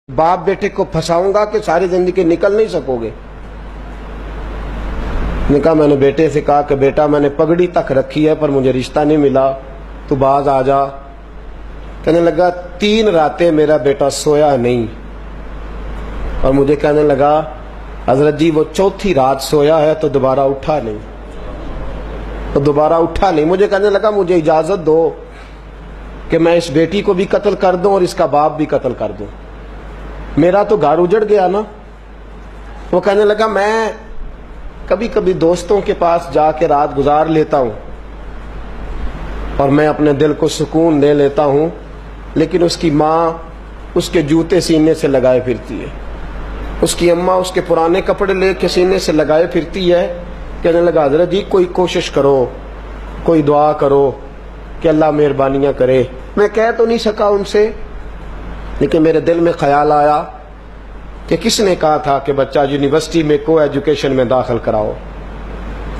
बाप बेटे को फंसाऊंगा कि सारी जिंदगी निकल नहीं सकोगे। ने कहा, मैंने बेटे से कहा कि बेटा मैंने पगड़ी तक रखी है पर मुझे रिश्ता नहीं मिला, तू बाज आ जा। कहने लगा 3 रातें मेरा बेटा सोया नहीं और मुझे कहने लगा हजरत जी वो 4थी रात सोया है तो दोबारा उठा नहीं, मुझे कहने लगा मुझे इजाजत दो कि मैं इस बेटी को भी कत्ल कर दूं और इसका बाप भी कत्ल कर दूं, मेरा तो घर उजड़ गया ना। वो कहने लगा मैं कभी कभी दोस्तों के पास जाके रात गुजार लेता हूं और मैं अपने दिल को सुकून दे लेता हूं, लेकिन उसकी माँ उसके जूते सीने से लगाए फिरती है, उसकी अम्मा उसके पुराने कपड़े लेके सीने से लगाए फिरती है। कहने लगा हजरत जी कोई कोशिश करो, कोई दुआ करो कि अल्लाह मेहरबानियां करे। मैं कह तो नहीं सका उनसे, लेकिन मेरे दिल में ख्याल आया कि किसने कहा था कि बच्चा यूनिवर्सिटी में को एजुकेशन में दाखिल कराओ,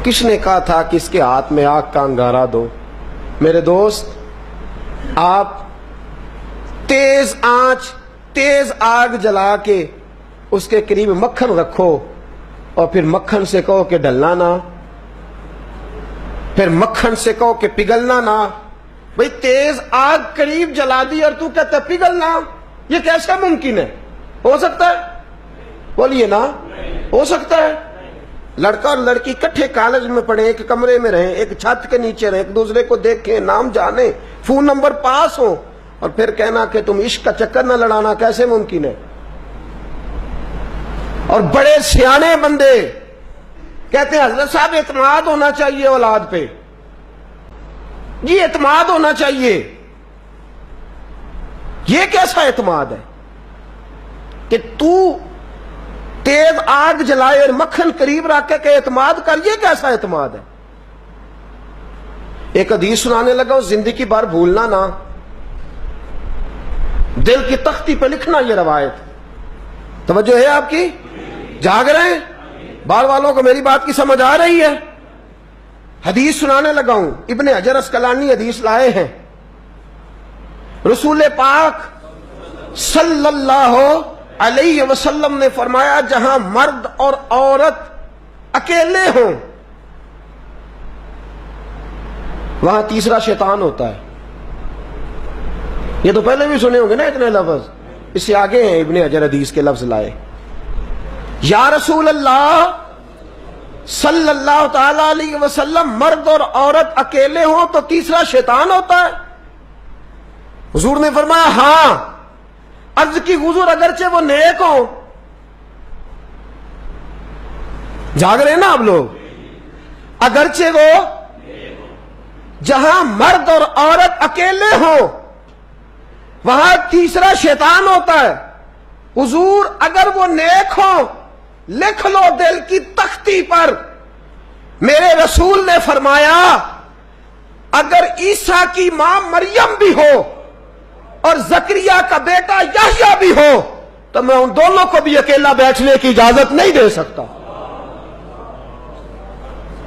किसने कहा था कि इसके हाथ में आग का अंगारा दो। मेरे दोस्त, आप तेज आंच तेज आग जला के उसके करीब मक्खन रखो और फिर मक्खन से कहो कि डलना ना, फिर मक्खन से कहो कि पिघलना ना। भाई तेज आग करीब जला दी और तू कहता पिघलना, ये कैसे मुमकिन है? हो सकता है? बोलिए ना, हो सकता है? लड़का और लड़की इकट्ठे कॉलेज में पढ़े, एक कमरे में रहे, एक छत के नीचे रहे, एक दूसरे को देखें, नाम जाने, फोन नंबर पास हो और फिर कहना कि तुम इश्क का चक्कर न लड़ाना, कैसे मुमकिन है? और बड़े सियाने बंदे कहते हैं हजरत साहब एतमाद होना चाहिए औलाद पे, जी एतमाद होना चाहिए। ये कैसा एतमाद है कि तू तेज आग जलाए और मक्खन करीब रख के एतमाद कर? ये कैसा एतमाद है? एक हदीस सुनाने लगा, जिंदगी भर भूलना ना, दिल की तख्ती पे लिखना ये रवायत। तवज्जो है आपकी? जाग रहे हैं? बाल वालों को मेरी बात की समझ आ रही है? हदीस सुनाने लगा हूं, इब्ने हजर अस्कलानी हदीस लाए हैं। रसूल पाक सल्लल्लाहु अलैहि वसल्लम ने फरमाया जहां मर्द और औरत अकेले हों वहां तीसरा शैतान होता है। ये तो पहले भी सुने होंगे ना इतने लफ्ज, इससे आगे हैं इब्ने हजर हदीस के लफ्ज लाए। या रसूल अल्लाह सल्लल्लाहु ताला अलैहि वसल्लम मर्द और औरत अकेले हों तो तीसरा शैतान होता है? हुजूर ने फरमाया हां। अर्ज की हुजूर अगरचे वो नेक हो, जाग रहे हैं ना आप लोग, अगरचे वो जहां मर्द और औरत अकेले हो वहां तीसरा शैतान होता है। हुजूर अगर वो नेक हो लिख लो दिल की तख्ती पर, मेरे रसूल ने फरमाया अगर ईसा की मां मरियम भी हो और जकरिया का बेटा याह्या भी हो तो मैं उन दोनों को भी अकेला बैठने की इजाजत नहीं दे सकता।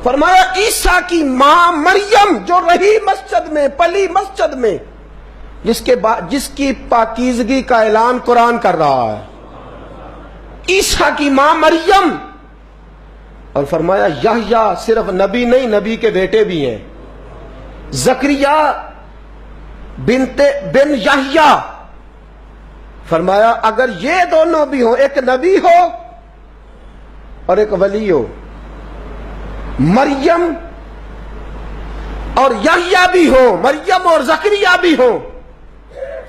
फरमाया ईसा की मां मरियम जो रही मस्जिद में, पली मस्जिद में, जिसकी पाकीज़गी का ऐलान कुरान कर रहा है, ईसा की मां मरियम। और फरमाया याह्या सिर्फ नबी नहीं, नबी के बेटे भी हैं, जकरिया बिन याह्या। फरमाया अगर ये दोनों भी हो, एक नबी हो और एक वली हो, मरियम और याह्या भी हो, मरियम और जकरिया भी हो,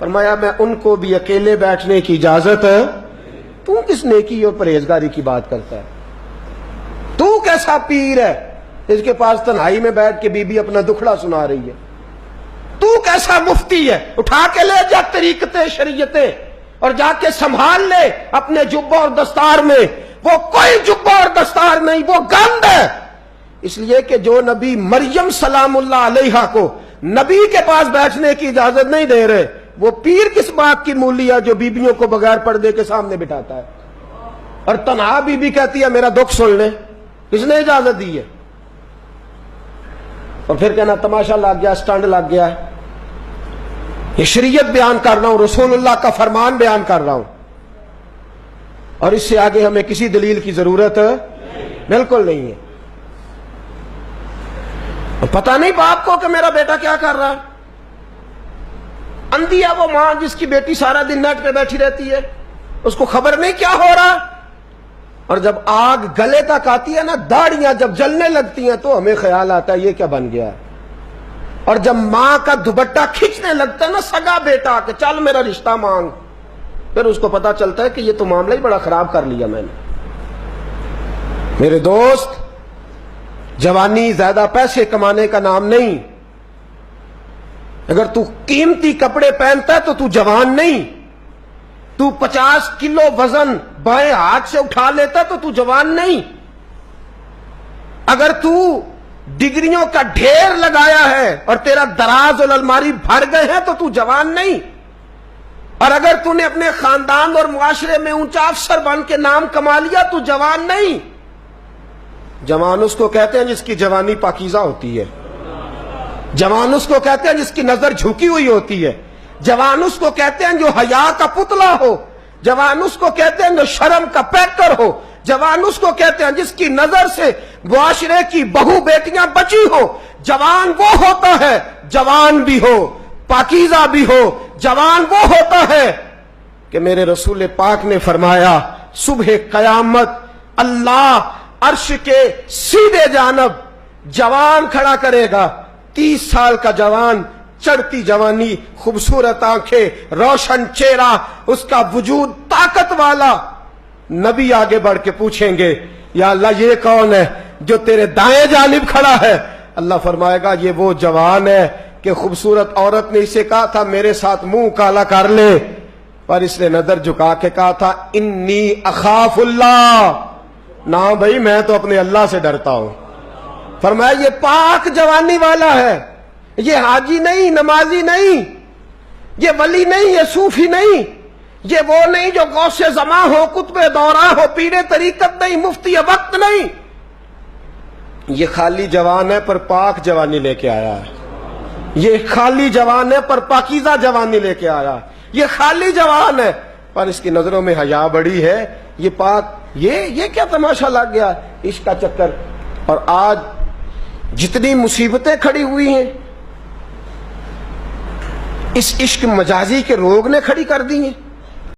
फरमाया मैं उनको भी अकेले बैठने की इजाजत है। तू किस नेकी और परहेजगारी की बात करता है? तू कैसा पीर है इसके पास तन्हाई में बैठ के बीबी अपना दुखड़ा सुना रही है? तू कैसा मुफ्ती है? उठा के ले जा तरीकते शरीयतें और जाके संभाल ले अपने जुब्बा और दस्तार में। वो कोई जुब्बा और दस्तार नहीं, वो गंद है। इसलिए कि जो नबी मरियम सलामुल्लाह अलैहा को नबी के पास बैठने की इजाजत नहीं दे रहे, वो पीर किस बात की मूलिया जो बीबियों को बगैर पर्दे के सामने बिठाता है और तन्हा बीबी कहती है मेरा दुख सुन ले? किसने इजाजत दी है? और फिर कहना तमाशा लग गया, स्टंट लग गया। ये शरीयत बयान कर रहा हूं, रसूलुल्लाह का फरमान बयान कर रहा हूं। اور اس سے آگے ہمیں کسی دلیل کی ضرورت بالکل نہیں ہے. پتہ نہیں باپ کو کہ میرا بیٹا کیا کر رہا ہے. اندھی ہے وہ ماں جس کی بیٹی سارا دن نیٹ پہ بیٹھی رہتی ہے, اس کو خبر نہیں کیا ہو رہا. اور جب آگ گلے تک آتی ہے نا, داڑیاں جب جلنے لگتی ہیں تو ہمیں خیال آتا ہے یہ کیا بن گیا ہے. اور جب ماں کا دوپٹہ کھینچنے لگتا ہے نا سگا بیٹا کہ چل میرا رشتہ مانگ, پھر اس کو پتا چلتا ہے کہ یہ تو معاملہ ہی بڑا خراب کر لیا میں نے. میرے دوست, جوانی زیادہ پیسے کمانے کا نام نہیں. اگر تو قیمتی کپڑے پہنتا ہے تو تو جوان نہیں. تو 50 کلو وزن بائیں ہاتھ سے اٹھا لیتا تو تو جوان نہیں. اگر تو ڈگریوں کا ڈھیر لگایا ہے اور تیرا دراز اور الماری بھر گئے ہیں تو تو جوان نہیں. اور اگر تو نے اپنے خاندان اور معاشرے میں اونچا افسر بن کے نام کما لیا تو جوان نہیں. جوان اس کو کہتے ہیں جس کی جوانی پاکیزہ ہوتی ہے. جوان اس کو کہتے ہیں جس کی نظر جھکی ہوئی ہوتی ہے. جوان اس کو کہتے ہیں جو حیا کا پتلا ہو. جوان اس کو کہتے ہیں جو شرم کا پیکر ہو. جوان اس کو کہتے ہیں جس کی نظر سے معاشرے کی بہو بیٹیاں بچی ہو. جوان وہ ہوتا ہے, جوان بھی ہو پاکیزہ بھی ہو, جوان وہ ہوتا ہے کہ میرے رسول پاک نے فرمایا صبح قیامت اللہ عرش کے سیدھے جانب جوان کھڑا کرے گا. 30 سال کا جوان, چڑھتی جوانی, خوبصورت آنکھیں, روشن چہرہ, اس کا وجود طاقت والا. نبی آگے بڑھ کے پوچھیں گے یا اللہ یہ کون ہے جو تیرے دائیں جانب کھڑا ہے؟ اللہ فرمائے گا یہ وہ جوان ہے کہ خوبصورت عورت نے اسے کہا تھا میرے ساتھ منہ کالا کر لے, پر اس نے نظر جھکا کے کہا تھا انی اخاف اللہ. نہ بھائی میں تو اپنے اللہ سے ڈرتا ہوں. فرمایا یہ پاک جوانی والا ہے, یہ حاجی نہیں, نمازی نہیں, یہ ولی نہیں, یہ صوفی نہیں, یہ وہ نہیں جو غوث زماں ہو, قطب دوراں ہو, پیر طریقت نہیں, مفتی وقت نہیں. یہ خالی جوان ہے پر پاک جوانی لے کے آیا ہے. یہ خالی جوان ہے پر پاکیزہ جوانی لے کے آیا. یہ خالی جوان ہے پر اس کی نظروں میں حیا بڑی ہے. یہ پاک, یہ کیا تماشا لگ گیا عشق کا چکر. اور آج جتنی مصیبتیں کھڑی ہوئی ہیں اس عشق مجازی کے روگ نے کھڑی کر دی ہیں.